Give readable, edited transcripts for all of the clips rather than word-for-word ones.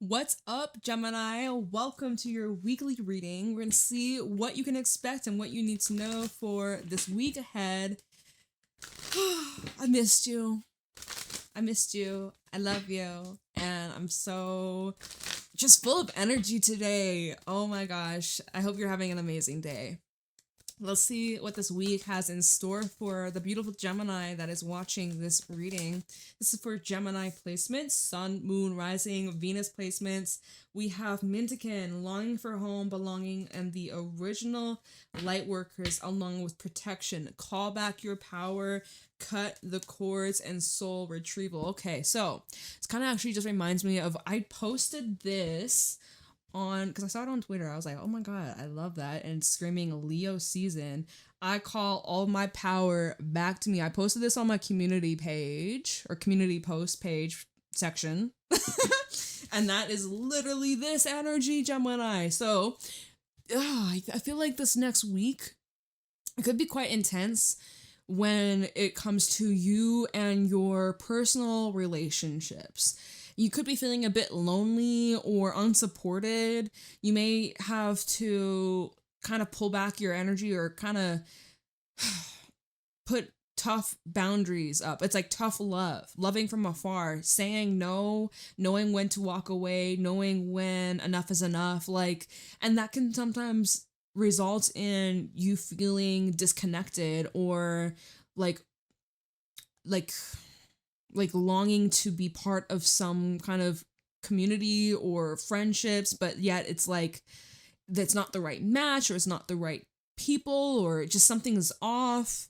What's up, Gemini? Welcome to your weekly reading. We're going to see what you can expect and what you need to know for this week ahead. I missed you. I missed you. I love you. And I'm so just full of energy today. Oh my gosh. I hope you're having an amazing day. Let's see what this week has in store for the beautiful Gemini that is watching this reading. This is for Gemini placements, Sun, Moon, Rising, Venus placements. We have Mintikin, Longing for Home, Belonging, and the original Lightworkers, along with Protection. Call back your power, cut the cords, and soul retrieval. Okay, so it's kind of actually just reminds me of, I posted this on, because I saw it on Twitter. I was like, oh my god, I love that. And screaming Leo season. I call all my power back to me. I posted this on my community page or community post page section. And that is literally this energy, Gemini. So I feel like this next week, it could be quite intense when it comes to you and your personal relationships. You could be feeling a bit lonely or unsupported. You may have to kind of pull back your energy or kind of put tough boundaries up. It's like tough love, loving from afar, saying no, knowing when to walk away, knowing when enough is enough. And that can sometimes result in you feeling disconnected or like longing to be part of some kind of community or friendships, but yet it's like that's not the right match, or it's not the right people, or just something's off.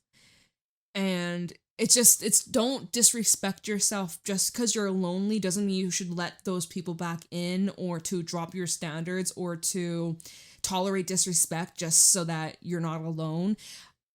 And it's don't disrespect yourself. Just because you're lonely doesn't mean you should let those people back in, or to drop your standards, or to tolerate disrespect just so that you're not alone.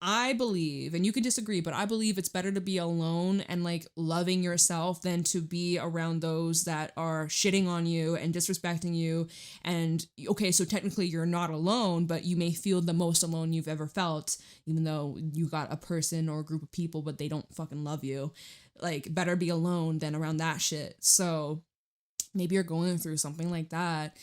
I believe, and you can disagree, but I believe it's better to be alone and loving yourself than to be around those that are shitting on you and disrespecting you. And okay, so technically you're not alone, but you may feel the most alone you've ever felt, even though you got a person or a group of people, but they don't fucking love you. Better be alone than around that shit. So maybe you're going through something like that.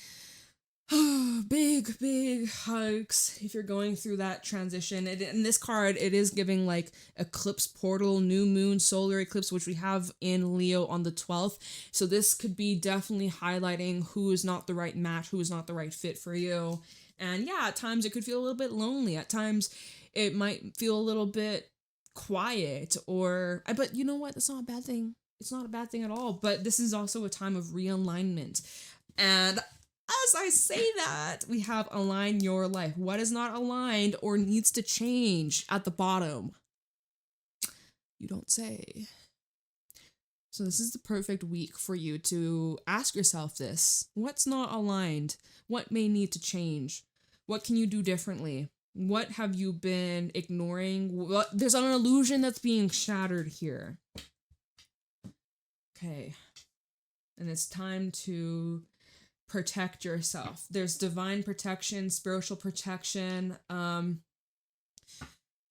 Big hugs if you're going through that transition. In this card, it is giving eclipse portal, new moon, solar eclipse, which we have in Leo on the 12th. So this could be definitely highlighting who is not the right match, who is not the right fit for you. And yeah, at times it could feel a little bit lonely. At times it might feel a little bit quiet, but you know what? That's not a bad thing. It's not a bad thing at all. But this is also a time of realignment. And as I say that, we have align your life. What is not aligned or needs to change at the bottom? You don't say. So this is the perfect week for you to ask yourself this. What's not aligned? What may need to change? What can you do differently? What have you been ignoring? There's an illusion that's being shattered here. Okay. And it's time to protect yourself. There's divine protection, spiritual protection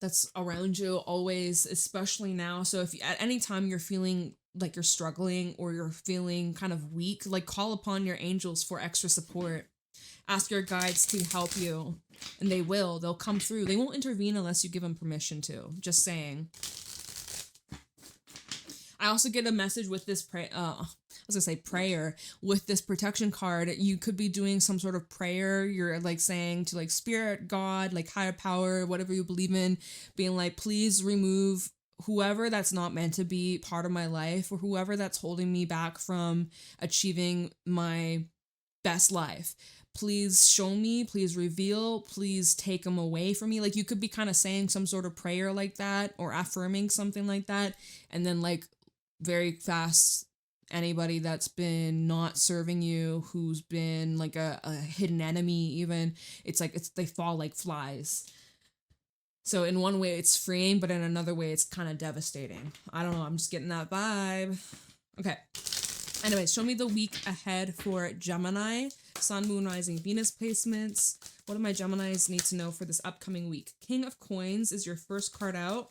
that's around you always, especially now. So if at any time you're feeling like you're struggling or you're feeling kind of weak, call upon your angels for extra support. Ask your guides to help you, and they'll come through. They won't intervene unless you give them permission to. Just saying. I also get a message with this prayer with this protection card. You could be doing some sort of prayer. You're saying to spirit, God, higher power, whatever you believe in, being please remove whoever that's not meant to be part of my life, or whoever that's holding me back from achieving my best life. Please show me, please reveal, please take them away from me. You could be kind of saying some sort of prayer like that, or affirming something like that, and then very fast, anybody that's been not serving you, who's been a hidden enemy even, they fall like flies. So in one way it's freeing, but in another way it's kind of devastating. I don't know, I'm just getting that vibe. Okay. Anyways, show me the week ahead for Gemini, Sun, Moon, Rising, Venus placements. What do my Geminis need to know for this upcoming week? King of Coins is your first card out,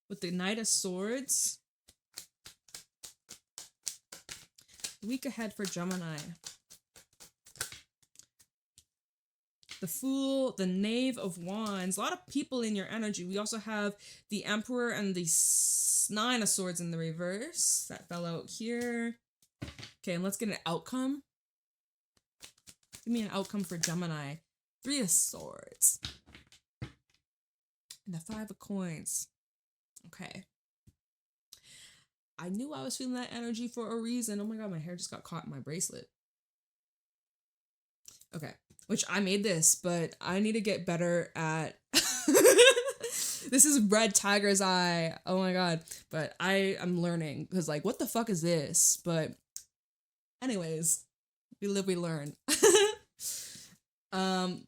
with the Knight of Swords, Week ahead for Gemini. The Fool, the Knave of Wands. A lot of people in your energy. We also have the Emperor and the Nine of Swords in the reverse. That fell out here. Okay, and let's get an outcome. Give me an outcome for Gemini. Three of Swords. And the Five of Coins. Okay. I knew I was feeling that energy for a reason. Oh my god, my hair just got caught in my bracelet. Okay. Which I made this, but I need to get better at... This is Red Tiger's Eye. Oh my god. But I am learning. Because like, what the fuck is this? But anyways, we live, we learn.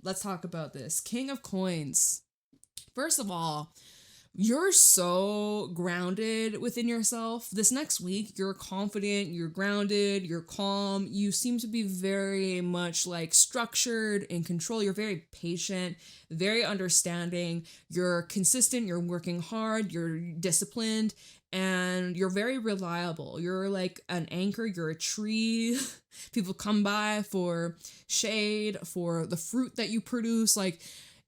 Let's talk about this. King of Coins. First of all, you're so grounded within yourself. This next week, you're confident, you're grounded, you're calm. You seem to be very much like structured, in control. You're very patient, very understanding. You're consistent, you're working hard, you're disciplined, and you're very reliable. You're like an anchor, you're a tree. People come by for shade, for the fruit that you produce. Like,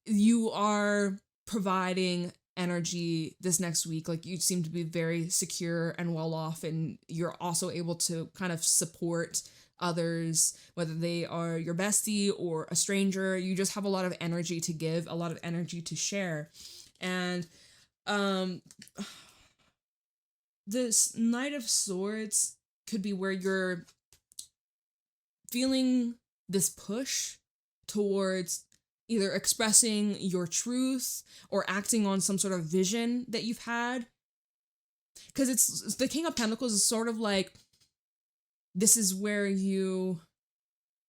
you are providing energy this next week. Like, you seem to be very secure and well off, and you're also able to kind of support others, whether they are your bestie or a stranger. You just have a lot of energy to give, a lot of energy to share. And this Knight of Swords could be where you're feeling this push towards either expressing your truth or acting on some sort of vision that you've had. Because it's the King of Pentacles is sort of like, this is where you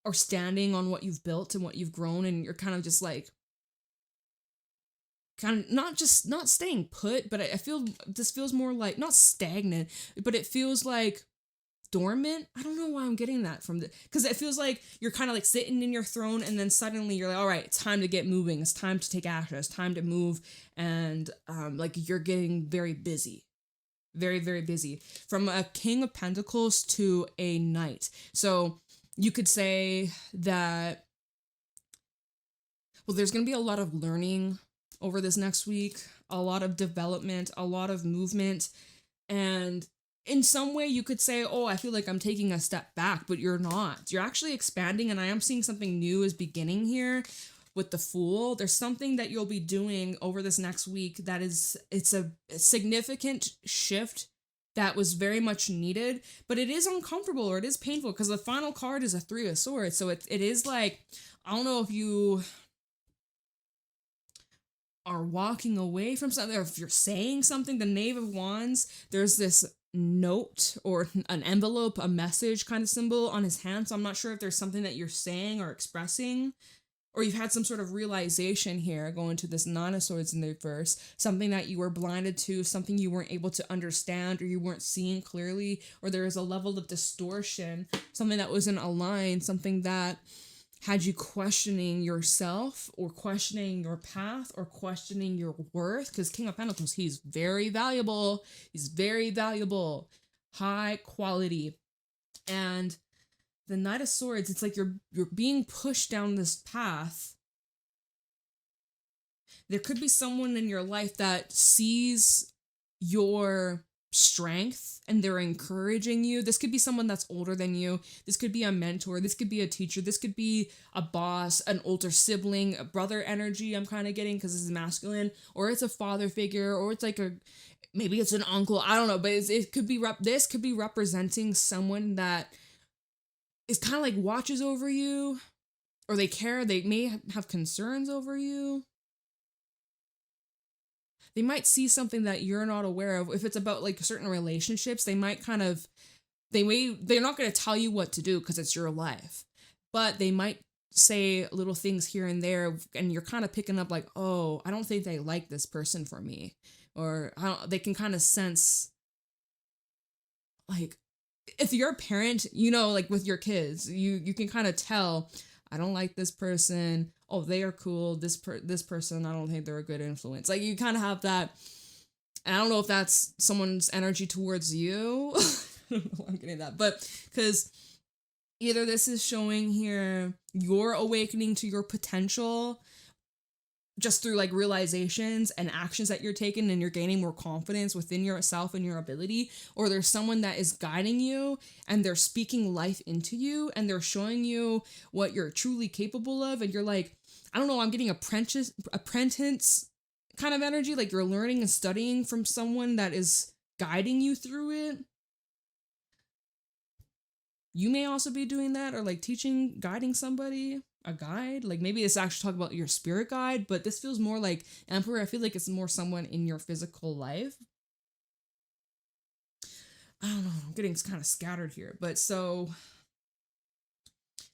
are standing on what you've built and what you've grown, and you're kind of just like, kind of not staying put, but I feel this feels more like, not stagnant, but it feels like dormant. I don't know why I'm getting that from because it feels like you're kind of like sitting in your throne, and then suddenly you're like, all right, it's time to get moving. It's time to take action. It's time to move. And like, you're getting very busy, very, very busy, from a King of Pentacles to a Knight. So you could say that, well, there's going to be a lot of learning over this next week, a lot of development, a lot of movement. And in some way you could say, oh, I feel like I'm taking a step back, but you're not. You're actually expanding, and I am seeing something new is beginning here with the Fool. There's something that you'll be doing over this next week that it's a significant shift that was very much needed, but it is uncomfortable, or it is painful, because the final card is a Three of Swords. So it is like, I don't know if you are walking away from something, or if you're saying something. The Knave of Wands, there's this note or an envelope, a message kind of symbol on his hand. So I'm not sure if there's something that you're saying or expressing, or you've had some sort of realization here going to this Nine of Swords in the reverse, something that you were blinded to, something you weren't able to understand, or you weren't seeing clearly, or there is a level of distortion, something that wasn't aligned, something that had you questioning yourself, or questioning your path, or questioning your worth. Because King of Pentacles, he's very valuable. He's very valuable. High quality. And the Knight of Swords, it's like you're being pushed down this path. There could be someone in your life that sees your strength and they're encouraging you. This could be someone that's older than you. This could be a mentor. This could be a teacher. This could be a boss, an older sibling, a brother energy I'm kind of getting because this is masculine, or it's a father figure, or it's like maybe it's an uncle. I don't know, but it could be this could be representing someone that is kind of like watches over you, or they care. They may have concerns over you. They might see something that you're not aware of. If it's about like certain relationships, they might they're not going to tell you what to do because it's your life, but they might say little things here and there, and you're kind of picking up like, oh, I don't think they like this person for me. Or they can kind of sense, like, if you're a parent, you know, like with your kids, you can kind of tell, I don't like this person. Oh, they are cool. This person, I don't think they're a good influence. Like, you kind of have that. And I don't know if that's someone's energy towards you. don't know why I'm getting that, but because either this is showing here you're awakening to your potential just through like realizations and actions that you're taking, and you're gaining more confidence within yourself and your ability, or there's someone that is guiding you and they're speaking life into you and they're showing you what you're truly capable of, and you're like, I don't know, I'm getting apprentice kind of energy, like you're learning and studying from someone that is guiding you through it. You may also be doing that, or like teaching, guiding somebody, a guide. Like maybe it's actually talking about your spirit guide, but this feels more like Emperor. I feel like it's more someone in your physical life. I don't know, I'm getting kind of scattered here, but so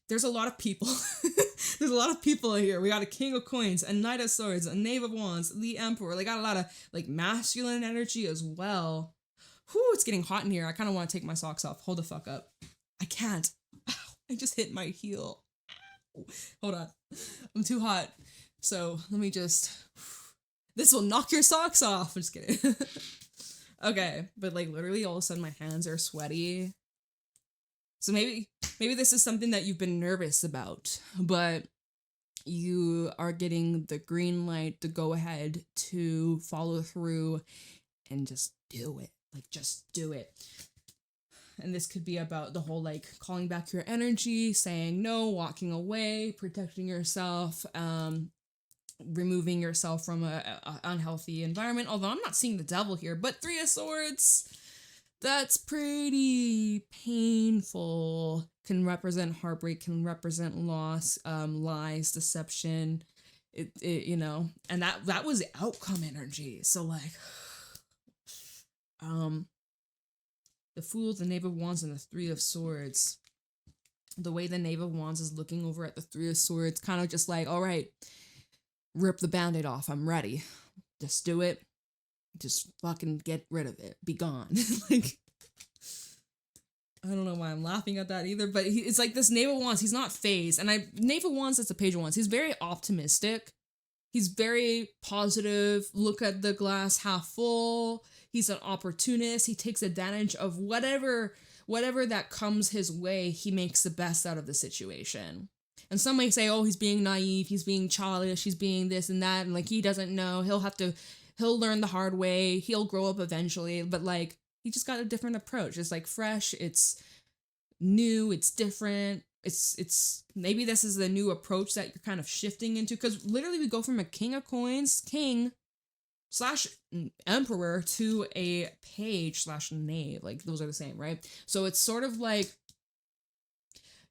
there's a lot of people. There's a lot of people here. We got a King of Coins, a Knight of Swords, a Knave of Wands, the Emperor. They got a lot of like masculine energy as well. Whew, it's getting hot in here. I kind of want to take my socks off. Hold the fuck up. I can't. Ow, I just hit my heel. Hold on. I'm too hot. So let me just... This will knock your socks off. I'm just kidding. Okay, but like literally all of a sudden my hands are sweaty. So maybe this is something that you've been nervous about, but you are getting the green light to go ahead to follow through and just do it. Like just do it. And this could be about the whole like calling back your energy, saying no, walking away, protecting yourself, removing yourself from a unhealthy environment. Although I'm not seeing the devil here, but Three of Swords, that's pretty painful. Can represent heartbreak, can represent loss, lies, deception. It you know, and that was outcome energy. So like, the Fool, the Knave of Wands, and the Three of Swords. The way the Knave of Wands is looking over at the Three of Swords, kind of just like, all right, rip the band-aid off. I'm ready. Just do it. Just fucking get rid of it. Be gone. Like, I don't know why I'm laughing at that either, but it's like this Knave of Wands, he's not phased. And Knave of Wands, that's the Page of Wands. He's very optimistic. He's very positive. Look at the glass half full. He's an opportunist. He takes advantage of whatever that comes his way. He makes the best out of the situation. And some may say, oh, he's being naive. He's being childish. He's being this and that. And like, he doesn't know. He'll learn the hard way. He'll grow up eventually. But like, he just got a different approach. It's like fresh. It's new. It's different. It's maybe this is the new approach that you're kind of shifting into. Because literally we go from a King of Coins, king / emperor, to a page / knave. Like those are the same, right? So it's sort of like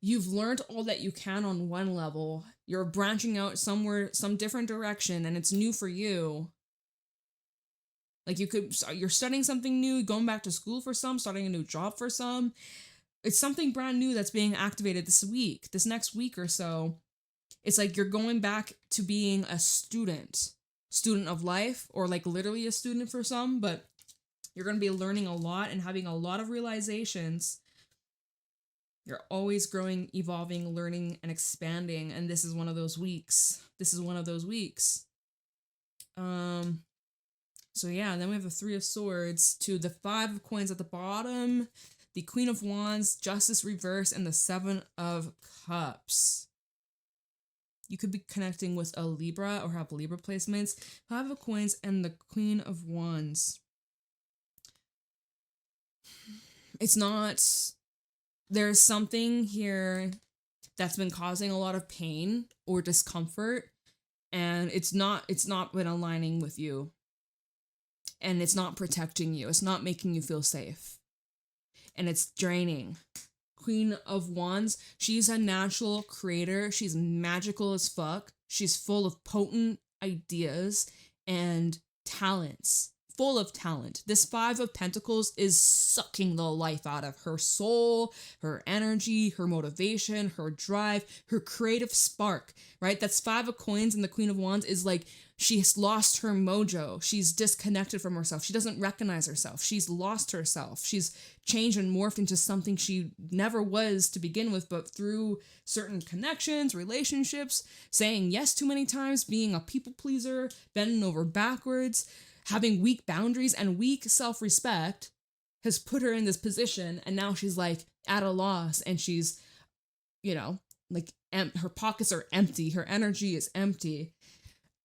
you've learned all that you can on one level. You're branching out somewhere, some different direction, and it's new for you. Like you're studying something new, going back to school for some, starting a new job for some. It's something brand new that's being activated this next week or so. It's like you're going back to being a student of life, or like literally a student for some, but you're going to be learning a lot and having a lot of realizations. You're always growing, evolving, learning, and expanding, and this is one of those weeks. So yeah, and then we have the Three of Swords to the Five of Coins at the bottom, the Queen of Wands, Justice reverse, and the Seven of Cups. You could be connecting with a Libra or have Libra placements. Five of Coins and the Queen of Wands. It's not... There's something here that's been causing a lot of pain or discomfort, and it's not been aligning with you. And it's not protecting you. It's not making you feel safe. And it's draining. Queen of Wands, she's a natural creator. She's magical as fuck. She's full of potent ideas and talents. Full of talent. This Five of Pentacles is sucking the life out of her soul, her energy, her motivation, her drive, her creative spark, right? That's Five of Coins, and the Queen of Wands is like, she's lost her mojo. She's disconnected from herself. She doesn't recognize herself. She's lost herself. She's changed and morphed into something she never was to begin with, but through certain connections, relationships, saying yes too many times, being a people pleaser, bending over backwards, having weak boundaries and weak self-respect, has put her in this position, and now she's like at a loss, and she's, you know, like her pockets are empty, her energy is empty,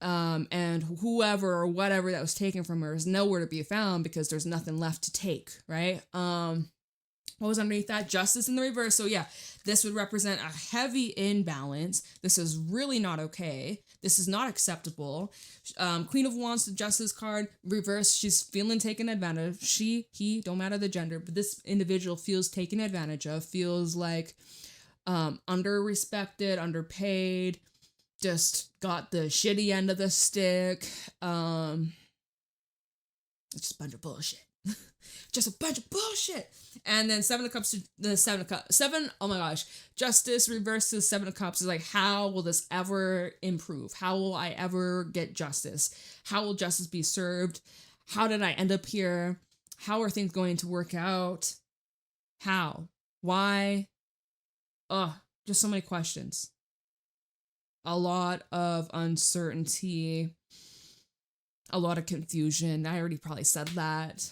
and whoever or whatever that was taken from her is nowhere to be found because there's nothing left to take, right? What was underneath that? Justice in the reverse. So yeah, this would represent a heavy imbalance. This is really not okay. This is not acceptable. Queen of Wands, the Justice card, reverse. She's feeling taken advantage of. She, he, don't matter the gender, but this individual feels taken advantage of, feels like under-respected, underpaid, just got the shitty end of the stick. It's just a bunch of bullshit. Just a bunch of bullshit. And then Seven of Cups to the Seven of Cups. Oh my gosh. Justice reverses Seven of Cups is like, how will this ever improve? How will I ever get justice? How will justice be served? How did I end up here? How are things going to work out? How? Why? Just so many questions. A lot of uncertainty. A lot of confusion. I already probably said that.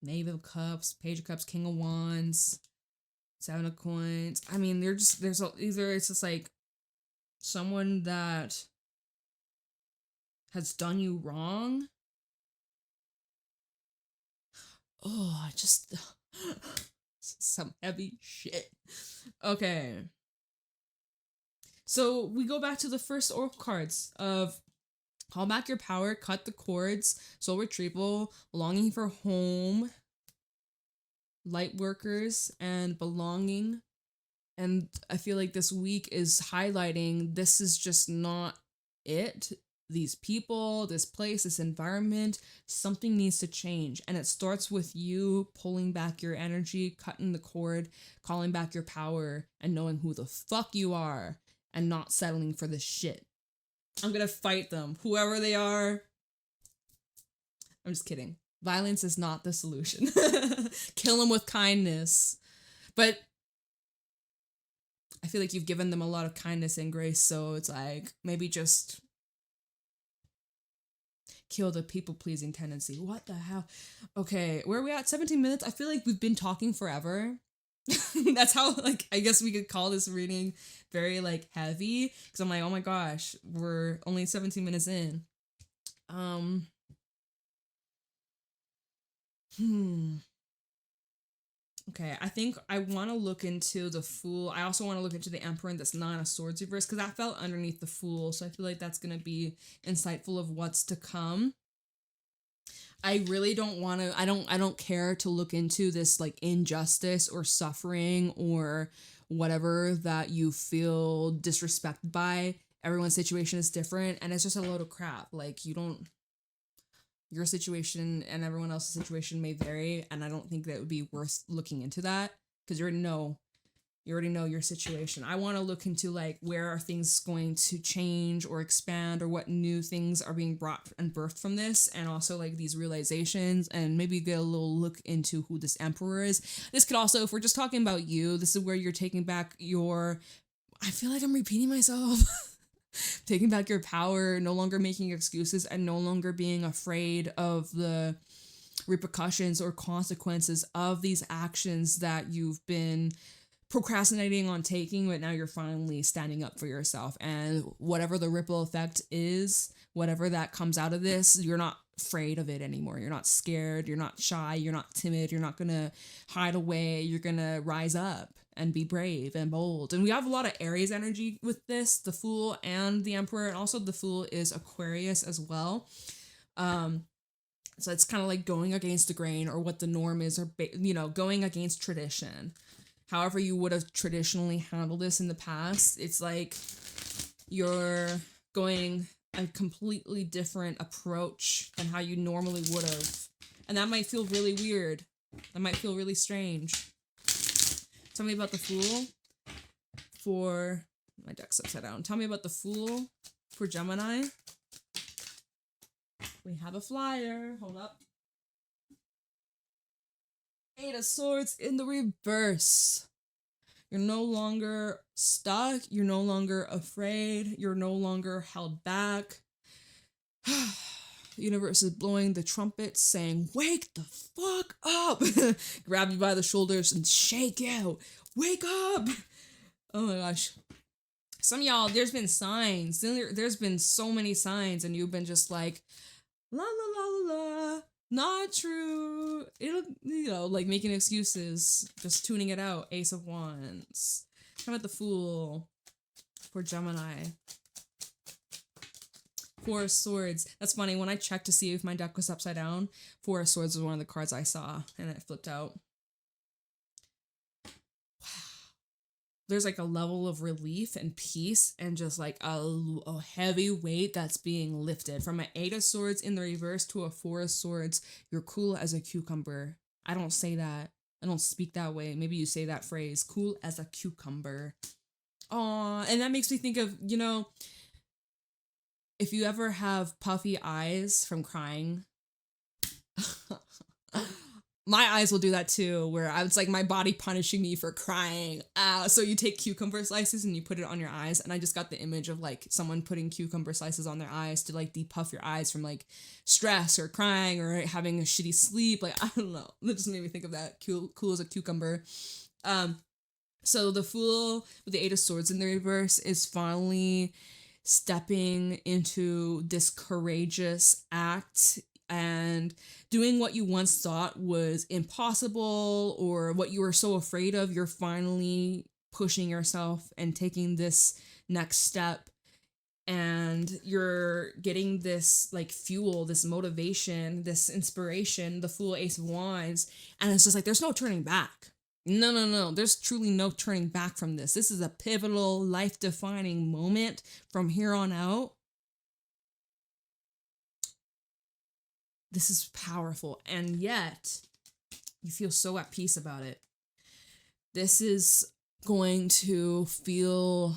Knave of Cups, Page of Cups, King of Wands, Seven of Coins. I mean, either it's just like someone that has done you wrong. Just some heavy shit. Okay. So we go back to the first oracle cards of call back your power, cut the cords, soul retrieval, longing for home, light workers, and belonging. And I feel like this week is highlighting this is just not it. These people, this place, this environment, something needs to change. And it starts with you pulling back your energy, cutting the cord, calling back your power, and knowing who the fuck you are and not settling for this shit. I'm gonna fight them, whoever they are. I'm just kidding. Violence is not the solution. Kill them with kindness. But I feel like you've given them a lot of kindness and grace, so it's like, maybe just kill the people-pleasing tendency. What the hell? Okay, where are we at? 17 minutes? I feel like we've been talking forever. That's how, like, I guess we could call this reading very, like, heavy. Because I'm like, oh my gosh, we're only 17 minutes in. Okay, I think I want to look into the Fool. I also want to look into the Emperor and this Nine of Swords reverse, because that fell underneath the Fool. So I feel like that's going to be insightful of what's to come. I really don't want to, I don't care to look into this like injustice or suffering or whatever that you feel disrespected by. Everyone's situation is different and it's just a load of crap. Like your situation and everyone else's situation may vary, and I don't think that it would be worth looking into that because you already know your situation. I want to look into like where are things going to change or expand, or what new things are being brought and birthed from this, and also like these realizations, and maybe get a little look into who this Emperor is. This could also, if we're just talking about you, this is where you're taking back your, I feel like I'm repeating myself. Taking back your power, no longer making excuses, and no longer being afraid of the repercussions or consequences of these actions that you've been procrastinating on taking, but now you're finally standing up for yourself. And whatever the ripple effect is, whatever that comes out of this, you're not afraid of it anymore. You're not scared. You're not shy. You're not timid. You're not going to hide away. You're going to rise up and be brave and bold. And we have a lot of Aries energy with this, the Fool and the Emperor. And also the Fool is Aquarius as well. So it's kind of like going against the grain or what the norm is, or, going against tradition. However you would have traditionally handled this in the past, it's like you're going a completely different approach than how you normally would have. And that might feel really weird. That might feel really strange. Tell me about the Fool for... My deck's upside down. Tell me about the Fool for Gemini. We have a flyer. Hold up. Eight of Swords in the reverse. You're no longer stuck. You're no longer afraid. You're no longer held back. Universe is blowing the trumpet saying, wake the fuck up. Grab you by the shoulders and shake you. Wake up. Oh my gosh. Some of y'all, there's been signs. There's been so many signs, and you've been just like, la la la la la, not true. It'll, like making excuses, just tuning it out. Ace of Wands. How about the Fool for Gemini? Four of Swords. That's funny. When I checked to see if my deck was upside down, Four of Swords was one of the cards I saw, and it flipped out. There's like a level of relief and peace and just like a heavy weight that's being lifted. From an Eight of Swords in the reverse to a Four of Swords, you're cool as a cucumber. I don't say that. I don't speak that way. Maybe you say that phrase, cool as a cucumber. Aw, and that makes me think of, if you ever have puffy eyes from crying, my eyes will do that too, where it's like my body punishing me for crying. So you take cucumber slices and you put it on your eyes, and I just got the image of like someone putting cucumber slices on their eyes to like depuff your eyes from like stress or crying or having a shitty sleep. Like, I don't know. That just made me think of that. Cool as a cucumber. So the Fool with the Eight of Swords in the reverse is finally stepping into this courageous act and doing what you once thought was impossible or what you were so afraid of. You're finally pushing yourself and taking this next step, and you're getting this like fuel, this motivation, this inspiration, the Fool, Ace of Wands, and it's just like there's no turning back. No. There's truly no turning back from this. This is a pivotal, life-defining moment from here on out. This is powerful, and yet you feel so at peace about it. This is going to feel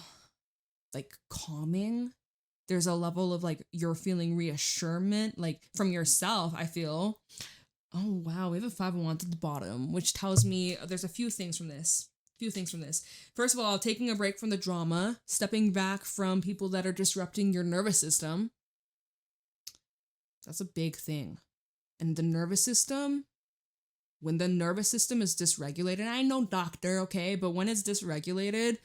like calming. There's a level of like you're feeling reassurance, like from yourself, I feel. Oh, wow. We have a Five of Wands at the bottom, which tells me there's a few things from this. First of all, taking a break from the drama, stepping back from people that are disrupting your nervous system. That's a big thing. And the nervous system, when the nervous system is dysregulated, I know doctor, okay, but when it's dysregulated,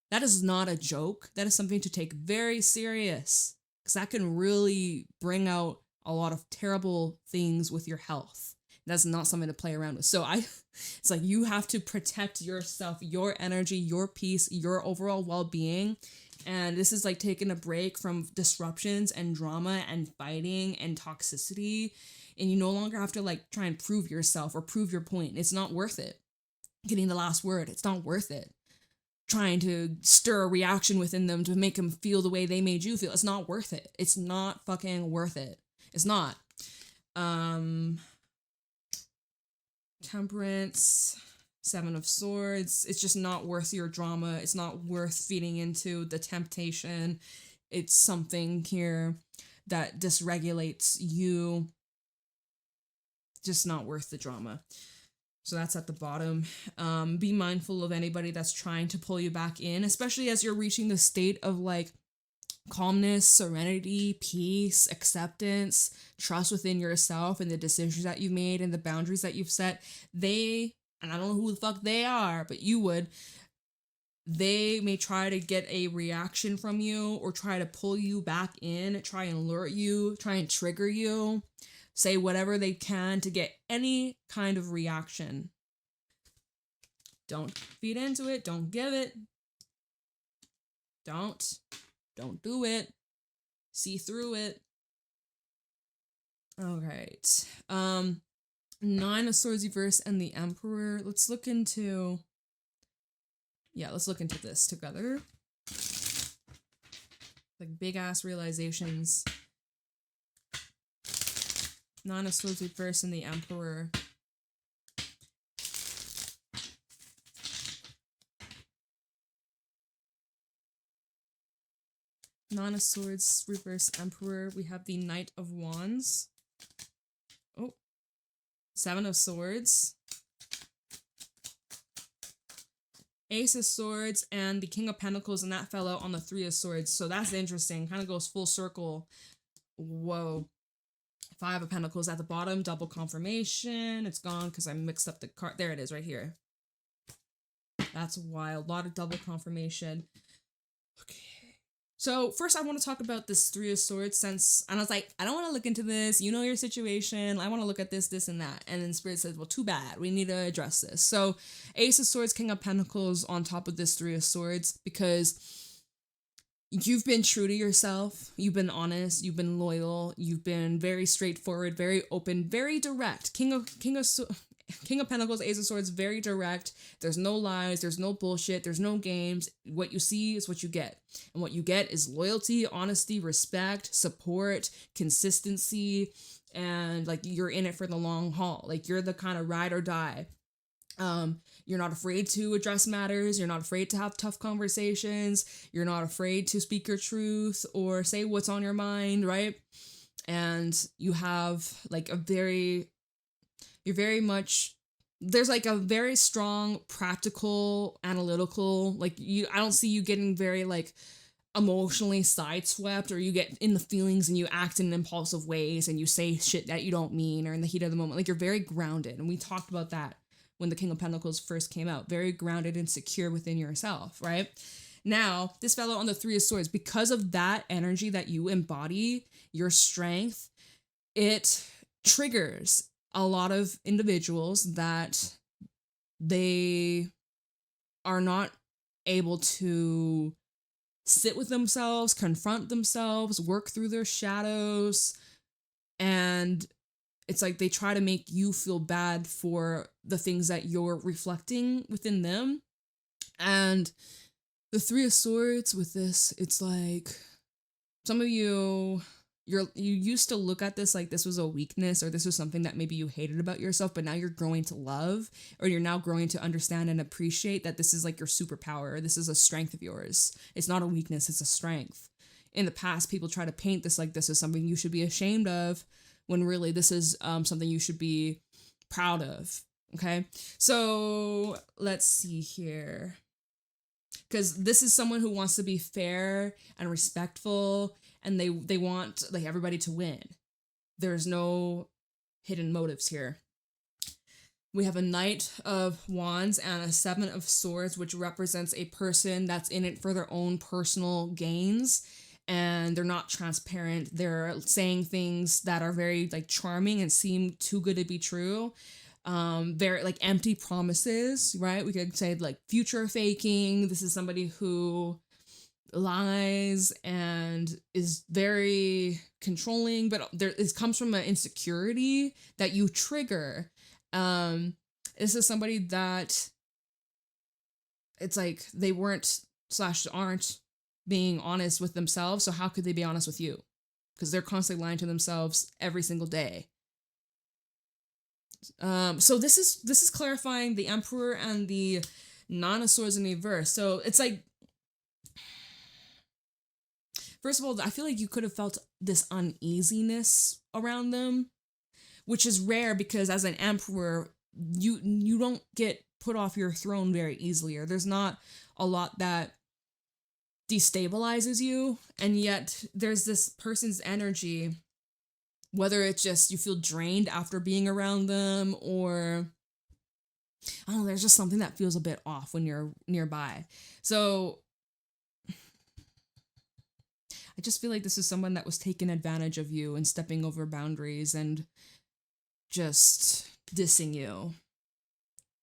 that is not a joke. That is something to take very serious, because that can really bring out a lot of terrible things with your health. That's not something to play around with. So it's like you have to protect yourself, your energy, your peace, your overall well-being. And this is like taking a break from disruptions and drama and fighting and toxicity. And you no longer have to like try and prove yourself or prove your point. It's not worth it. Getting the last word, it's not worth it. Trying to stir a reaction within them to make them feel the way they made you feel. It's not worth it. It's not fucking worth it. It's not. Temperance, Seven of Swords. It's just not worth your drama. It's not worth feeding into the temptation. It's something here that dysregulates you. Just not worth the drama. So that's at the bottom. Be mindful of anybody that's trying to pull you back in, especially as you're reaching the state of like calmness, serenity, peace, acceptance, trust within yourself and the decisions that you've made and the boundaries that you've set. And I don't know who the fuck they are, but you would. They may try to get a reaction from you or try to pull you back in, try and lure you, try and trigger you, say whatever they can to get any kind of reaction. Don't feed into it. Don't give it. Don't do it. See through it. All right. Nine of Swords reverse and the Emperor. Let's look into this together. Like big ass realizations. Nine of Swords reverse and the Emperor. Nine of Swords, reverse Emperor. We have the Knight of Wands. Oh. Seven of Swords. Ace of Swords and the King of Pentacles, and that fell out on the Three of Swords. So that's interesting. Kind of goes full circle Whoa. Five of Pentacles at the bottom, double confirmation. It's gone because I mixed up the card. There it is right here. That's wild. A lot of double confirmation. Okay. So first I want to talk about this Three of Swords and I was like, I don't want to look into this. You know your situation. I want to look at this, this, and that. And then Spirit says, well, too bad. We need to address this. So Ace of Swords, King of Pentacles on top of this Three of Swords because you've been true to yourself. You've been honest. You've been loyal. You've been very straightforward, very open, very direct. King of Pentacles, Ace of Swords, very direct. There's no lies. There's no bullshit. There's no games. What you see is what you get. And what you get is loyalty, honesty, respect, support, consistency, and like you're in it for the long haul. Like you're the kind of ride or die. You're not afraid to address matters. You're not afraid to have tough conversations. You're not afraid to speak your truth or say what's on your mind, right? And you have like you're very much, there's like a very strong, practical, analytical, like I don't see you getting very like emotionally sideswept or you get in the feelings and you act in impulsive ways and you say shit that you don't mean or in the heat of the moment. Like you're very grounded. And we talked about that when the King of Pentacles first came out, very grounded and secure within yourself, right? Now, this fellow on the Three of Swords, because of that energy that you embody, your strength, it triggers a lot of individuals that they are not able to sit with themselves, confront themselves, work through their shadows, and it's like they try to make you feel bad for the things that you're reflecting within them. And the Three of Swords with this, it's like some of you used to look at this like this was a weakness or this was something that maybe you hated about yourself, but now you're growing to love or you're now growing to understand and appreciate that this is like your superpower. This is a strength of yours. It's not a weakness, it's a strength. In the past, people try to paint this like this is something you should be ashamed of, when really this is something you should be proud of, okay? So let's see here. Because this is someone who wants to be fair and respectful, and they want like everybody to win. There's no hidden motives here. We have a Knight of Wands and a Seven of Swords, which represents a person that's in it for their own personal gains. And they're not transparent. They're saying things that are very like charming and seem too good to be true. Very like empty promises, right? We could say like future faking. This is somebody who lies and is very controlling, but it comes from an insecurity that you trigger. This is somebody that it's like they weren't / aren't being honest with themselves, so how could they be honest with you? Because they're constantly lying to themselves every single day. So this is clarifying the Emperor and the Nine of Swords in reverse. So it's like, first of all, I feel like you could have felt this uneasiness around them, which is rare because as an Emperor, you don't get put off your throne very easily, or there's not a lot that destabilizes you, and yet there's this person's energy, whether it's just you feel drained after being around them, or I don't know, there's just something that feels a bit off when you're nearby. So I just feel like this is someone that was taking advantage of you and stepping over boundaries and just dissing you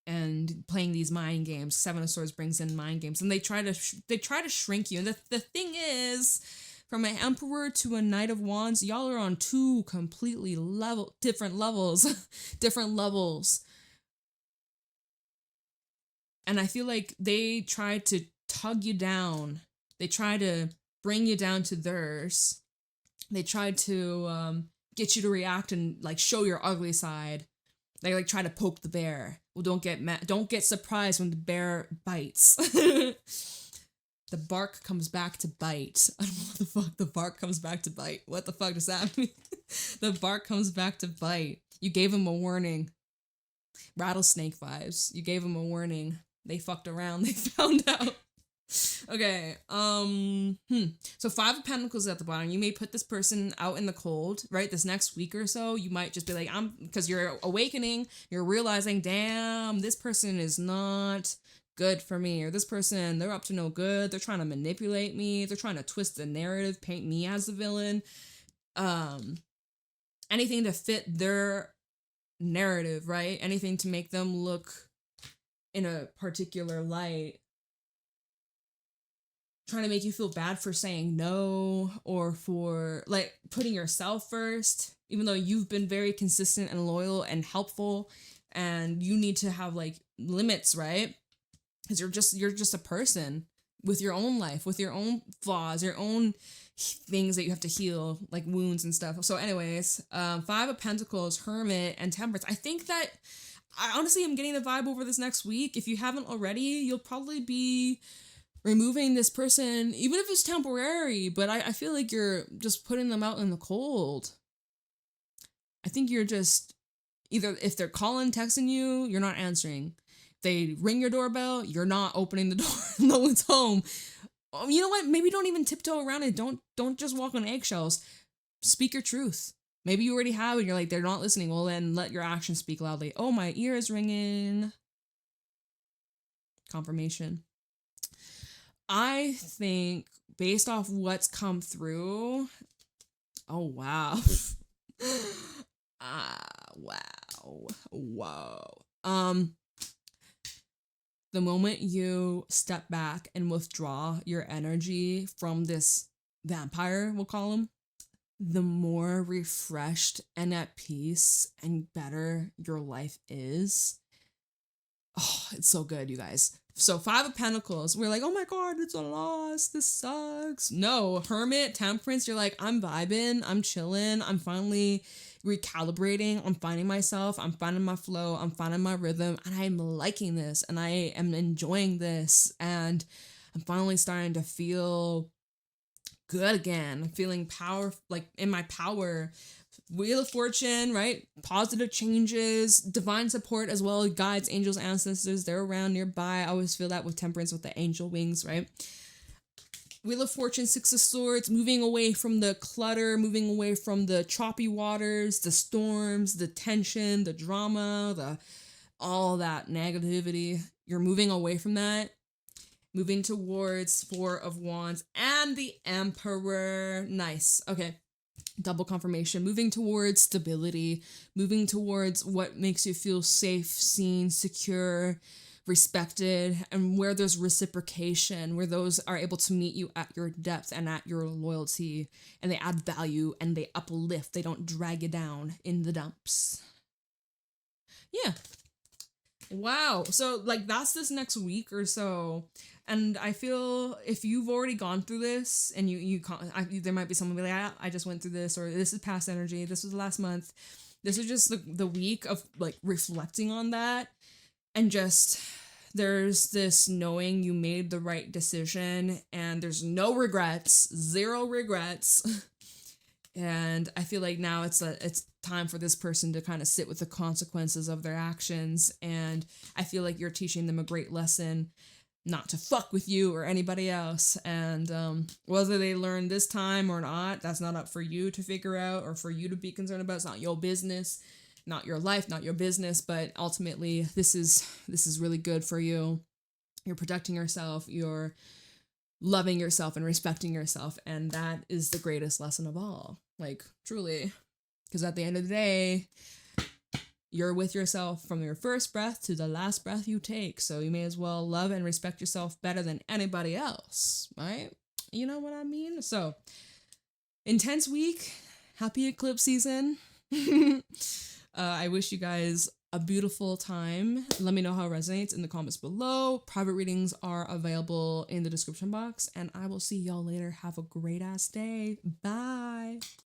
and playing these mind games. Seven of Swords brings in mind games, and they try to shrink you. And the thing is, from an Emperor to a Knight of Wands, y'all are on two completely different levels, different levels. And I feel like they try to tug you down. They try to bring you down to theirs. They try to get you to react and like show your ugly side. They like try to poke the bear. Well, don't get surprised when the bear bites. The bark comes back to bite. I don't know what the fuck. The bark comes back to bite. What the fuck does that mean? The bark comes back to bite. You gave him a warning. Rattlesnake vibes. You gave him a warning. They fucked around. They found out. Okay. So Five of Pentacles at the bottom. You may put this person out in the cold, right? This next week or so, you might just be like, because you're awakening, you're realizing, damn, this person is not good for me, or this person, they're up to no good. They're trying to manipulate me. They're trying to twist the narrative, paint me as the villain. Anything to fit their narrative, right? Anything to make them look in a particular light. Trying to make you feel bad for saying no, or for like putting yourself first, even though you've been very consistent and loyal and helpful, and you need to have like limits, right? Because you're just a person with your own life, with your own flaws, your own things that you have to heal, like wounds and stuff. So anyways, Five of Pentacles, Hermit, and Temperance. I think that I honestly am getting the vibe over this next week. If you haven't already, you'll probably be removing this person, even if it's temporary, but I feel like you're just putting them out in the cold. I think you're just, either if they're calling, texting you, you're not answering. They ring your doorbell, you're not opening the door. No one's home. You know what? Maybe don't even tiptoe around it. Don't just walk on eggshells. Speak your truth. Maybe you already have and you're like, they're not listening. Well, then let your actions speak loudly. Oh, my ear is ringing. Confirmation. I think based off what's come through. Oh, wow. Wow. The moment you step back and withdraw your energy from this vampire, we'll call him, the more refreshed and at peace and better your life is. Oh, it's so good, you guys. So Five of Pentacles, we're like, oh my God, it's a loss. This sucks. No, Hermit, Temperance, you're like, I'm vibing, I'm chilling, I'm finally recalibrating, I'm finding myself, I'm finding my flow, I'm finding my rhythm, and I'm liking this, and I am enjoying this, and I'm finally starting to feel good again. I'm feeling power, like in my power. Wheel of Fortune, right? Positive changes, divine support as well, guides, angels, ancestors, they're around nearby. I always feel that with Temperance, with the angel wings, right? Wheel of Fortune, Six of Swords, moving away from the clutter, moving away from the choppy waters, the storms, the tension, the drama, all that negativity. You're moving away from that. Moving towards Four of Wands and the Emperor. Nice. Okay. Double confirmation. Moving towards stability. Moving towards what makes you feel safe, seen, secure, respected, and where there's reciprocation, where those are able to meet you at your depth and at your loyalty, and they add value and they uplift. They don't drag you down in the dumps. Yeah. Wow. So like that's this next week or so. And I feel if you've already gone through this and there might be someone be like, I just went through this, or this is past energy. This was last month. This is just the week of like reflecting on that. And just there's this knowing you made the right decision and there's no regrets, zero regrets. And I feel like now it's time for this person to kind of sit with the consequences of their actions. And I feel like you're teaching them a great lesson not to fuck with you or anybody else. And whether they learn this time or not, that's not up for you to figure out or for you to be concerned about. It's not your business, not your life, not your business. But ultimately, this is really good for you. You're protecting yourself. You're loving yourself and respecting yourself. And that is the greatest lesson of all. Like, truly. Because at the end of the day, you're with yourself from your first breath to the last breath you take. So you may as well love and respect yourself better than anybody else, right? You know what I mean? So, intense week. Happy eclipse season. I wish you guys a beautiful time. Let me know how it resonates in the comments below. Private readings are available in the description box. And I will see y'all later. Have a great ass day. Bye.